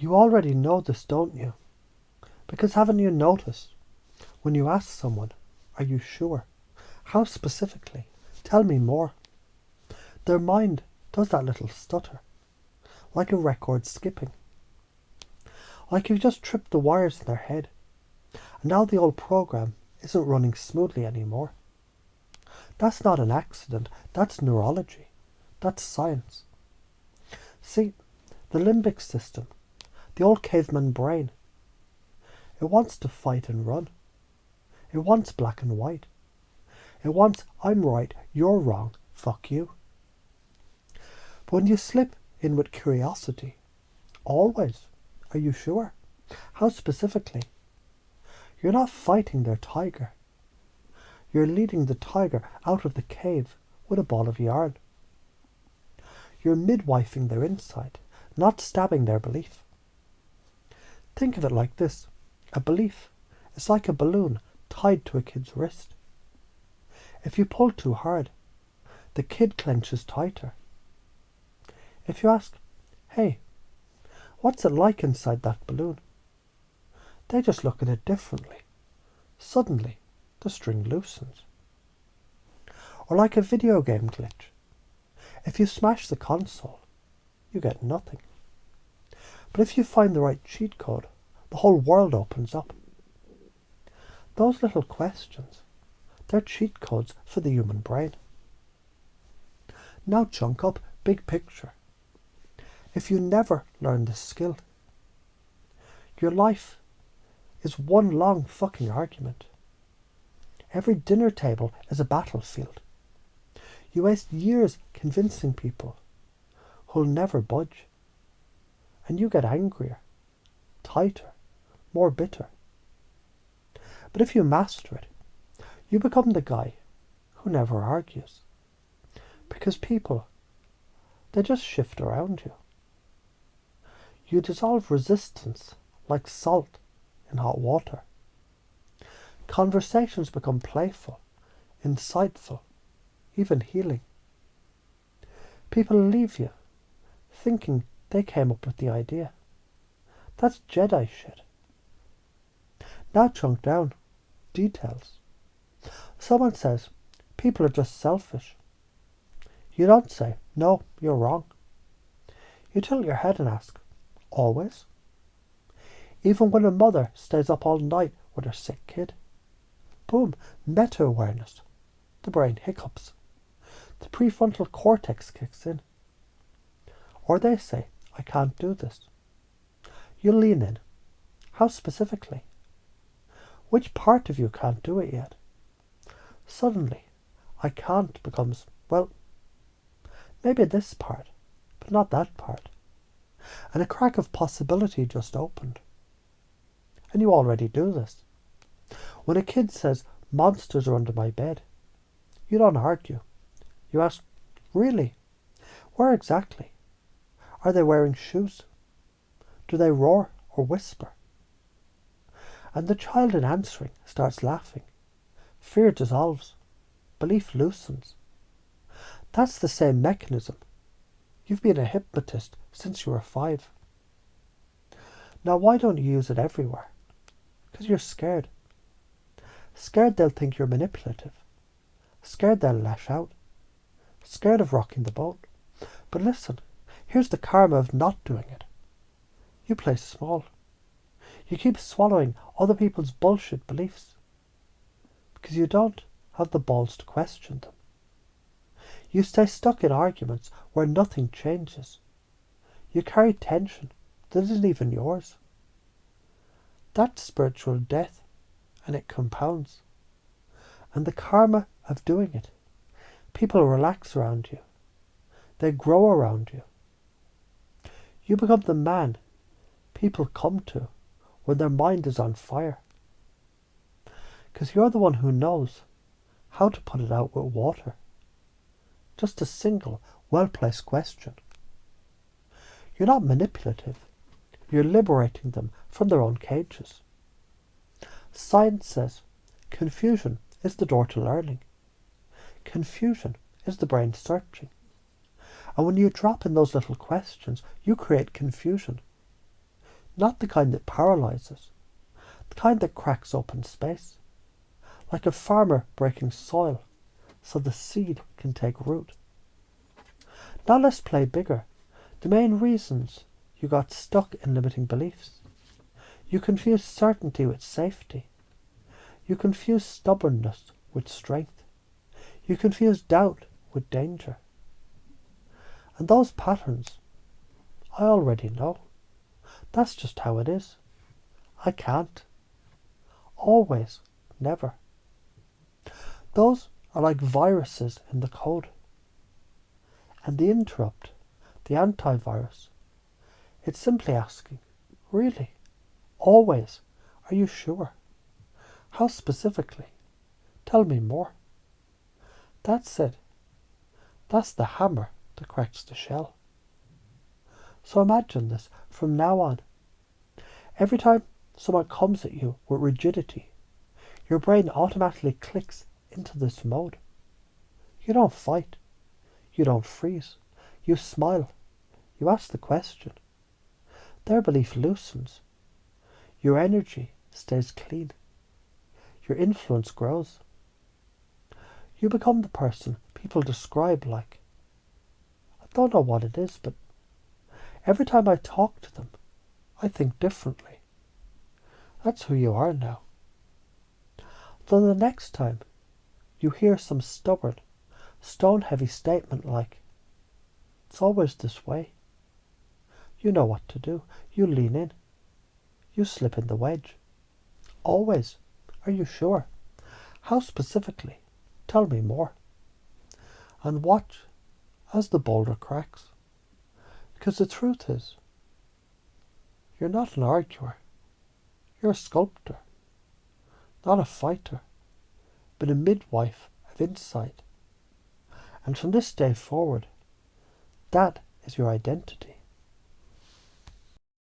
You already know this, don't you? Because haven't you noticed, when you ask someone, are you sure? How specifically? Tell me more. Their mind does that little stutter, like a record skipping. Like you've just tripped the wires in their head, and now the old program isn't running smoothly anymore. That's not an accident, that's neurology. That's science. See, the limbic system, the old caveman brain, it wants to fight and run. It wants black and white. It wants I'm right, you're wrong, fuck you. But when you slip in with curiosity, always, are you sure? How specifically? You're not fighting their tiger. You're leading the tiger out of the cave with a ball of yarn. You're midwifing their insight, not stabbing their belief. Think of it like this. A belief is like a balloon tied to a kid's wrist. If you pull too hard, the kid clenches tighter. If you ask, hey, what's it like inside that balloon? They just look at it differently. Suddenly, the string loosens. Or like a video game glitch. If you smash the console, you get nothing. But if you find the right cheat code, the whole world opens up. Those little questions, they're cheat codes for the human brain. Now chunk up, big picture. If you never learn this skill, your life is one long fucking argument. Every dinner table is a battlefield. You waste years convincing people who'll never budge. And you get angrier, tighter, more bitter. But if you master it, you become the guy who never argues. Because people, they just shift around you. You dissolve resistance like salt in hot water. Conversations become playful, insightful, even healing. People leave you thinking they came up with the idea. That's Jedi shit. Now chunk down. Details. Someone says, people are just selfish. You don't say, no, you're wrong. You tilt your head and ask, always? Even when a mother stays up all night with her sick kid. Boom, meta-awareness. The brain hiccups. The prefrontal cortex kicks in. Or they say, I can't do this. You lean in. How specifically? Which part of you can't do it yet? Suddenly, I can't becomes, well, maybe this part, but not that part. And a crack of possibility just opened. And you already do this. When a kid says, monsters are under my bed, you don't argue. You ask, really? Where exactly? Are they wearing shoes? Do they roar or whisper? And the child in answering starts laughing. Fear dissolves. Belief loosens. That's the same mechanism. You've been a hypnotist since you were 5. Now why don't you use it everywhere? Because you're scared. Scared they'll think you're manipulative. Scared they'll lash out. Scared of rocking the boat. But listen, here's the karma of not doing it. You play small. You keep swallowing other people's bullshit beliefs. Because you don't have the balls to question them. You stay stuck in arguments where nothing changes. You carry tension that isn't even yours. That's spiritual death, and it compounds. And the karma of doing it. People relax around you. They grow around you. You become the man people come to when their mind is on fire. Because you're the one who knows how to put it out with water. Just a single, well-placed question. You're not manipulative. You're liberating them from their own cages. Science says confusion is the door to learning. Confusion is the brain searching. And when you drop in those little questions, you create confusion. Not the kind that paralyzes, the kind that cracks open space, like a farmer breaking soil so the seed can take root. Now let's play bigger. The main reasons you got stuck in limiting beliefs. You confuse certainty with safety. You confuse stubbornness with strength. You confuse doubt with danger. And those patterns, I already know. That's just how it is. I can't. Always. Never. Those are like viruses in the code. And the interrupt, the antivirus, it's simply asking, really? Always? Are you sure? How specifically? Tell me more. That's it. That's the hammer that cracks the shell. So imagine this from now on. Every time someone comes at you with rigidity, your brain automatically clicks into this mode. You don't fight. You don't freeze. You smile. You ask the question. Their belief loosens. Your energy stays clean. Your influence grows. You become the person people describe like. I don't know what it is, but every time I talk to them, I think differently. That's who you are now. Then the next time you hear some stubborn, stone-heavy statement like, it's always this way. You know what to do. You lean in. You slip in the wedge. Always. Are you sure? How specifically? Tell me more. And watch as the boulder cracks. Because the truth is, you're not an arguer. You're a sculptor. Not a fighter, but a midwife of insight. And from this day forward, that is your identity.